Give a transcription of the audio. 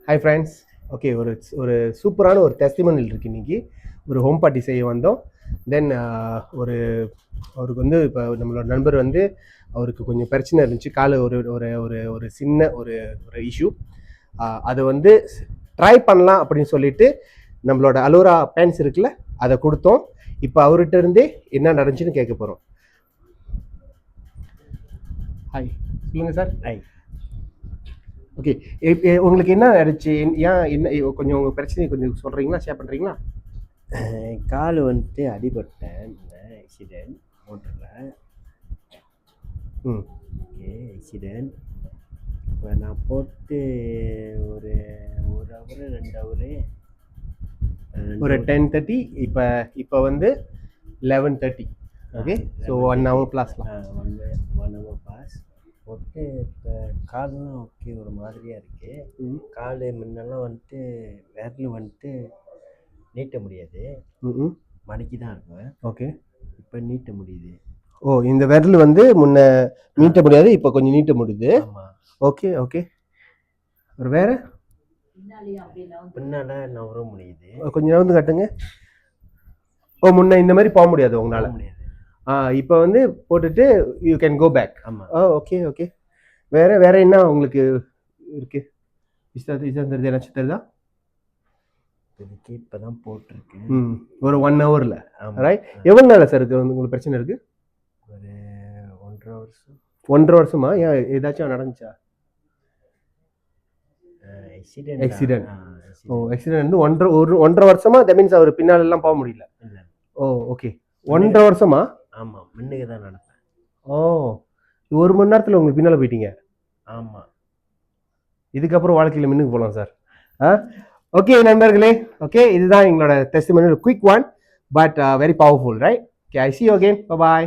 Hi friends. Okay, ஒரு ஒரு சூப்பரான ஒரு டெஸ்டிமோனியல் இருக்குது இன்றைக்கி. ஒரு ஹோம் பார்ட்டி செய்ய வந்தோம். தென் ஒரு அவருக்கு வந்து இப்போ நம்மளோட நண்பர் வந்து அவருக்கு கொஞ்சம் பிரச்சனை இருந்துச்சு. காலை ஒரு ஒரு ஒரு ஒரு சின்ன ஒரு ஒரு இஷ்யூ. அதை வந்து ட்ரை பண்ணலாம் அப்படின்னு சொல்லிட்டு நம்மளோட அலோரா பேன்ஸ் இருக்குல்ல, அதை கொடுத்தோம். இப்போ அவர்கிட்ட இருந்தே என்ன நடந்துச்சுன்னு கேட்க போகிறோம். ஹாய், சொல்லுங்கள் சார். ஹாய். ஓகே, உங்களுக்கு என்ன ஆயிடுச்சு? ஏன் என்ன கொஞ்சம் உங்கள் பிரச்சனையை கொஞ்சம் சொல்கிறீங்களா, ஷேர் பண்ணுறீங்களா? கால் வந்துட்டு அடிபட்டேன், ஆக்சிடென்ட் மோட்டரில். Okay, accident. இப்போ நான் போட்டு ஒரு ஹவரு 2 ஹவரு ஒரு 10:30. இப்போ வந்து 11:30. ஓகே, ஸோ 1 hour ப்ளஸ்லாம். 1 hour பாஸ் போட்டு இப்போ கால்லாம் ஓகே ஒரு மாதிரியாக இருக்குது. கால் முன்னெல்லாம் வந்துட்டு விரல் வந்துட்டு நீட்ட முடியாது, மடக்கி தான் இருக்கும். ஓகே, இப்போ நீட்ட முடியுது. ஓ, இந்த விரல் வந்து முன்ன நீட்ட முடியாது, இப்போ கொஞ்சம் நீட்ட முடியுது. Okay okay. ஒரு வேற பின்னால நவர முடியுது. கொஞ்சம் நவந்து காட்டுங்க. ஓ, முன்ன இந்த மாதிரி போக முடியாது உங்களால? முடியாது. இப்போ வந்து போட்டுட்டு யூ கேன் கோ பேக். ஆமாம். Okay okay. வேற என்ன உங்களுக்கு இருக்கு? தெரியுது, ஏதாச்சும் தெரியுதா? இப்போதைக்கு இப்போ தான் போட்டிருக்கேன். ஒரு 1 hourல. ரைட். எவ்வளோ நாள் சார் இருக்குது உங்களுக்கு பிரச்சனை இருக்குது? ஒரு 1.5 வருஷம். 1.5 வருஷமா? ஏன் ஏதாச்சும் நடந்துச்சா? ஆக்சிடென்ட். ஓ, ஆக்சிடென்ட் வந்து 1.5 வருஷமா? தட் மீன்ஸ் அவர் பின்னால் எல்லாம் போக முடியல? ஓ, ஓகே. 1.5 வருஷமா? ஆமாம், முன்னுக்கு தான் நடப்பேன். ஓ, 1 மணி நேரத்தில் உங்களுக்கு பின்னால் போயிட்டீங்க? ஆமாம். இதுக்கப்புறம் வாழ்க்கையில் முன்னுக்கு போகலாம் சார். ஓகே நண்பர்களே, ஓகே, இதுதான் எங்களோட testimonial, quick one but very powerful, right? Okay, I see you again. Bye bye.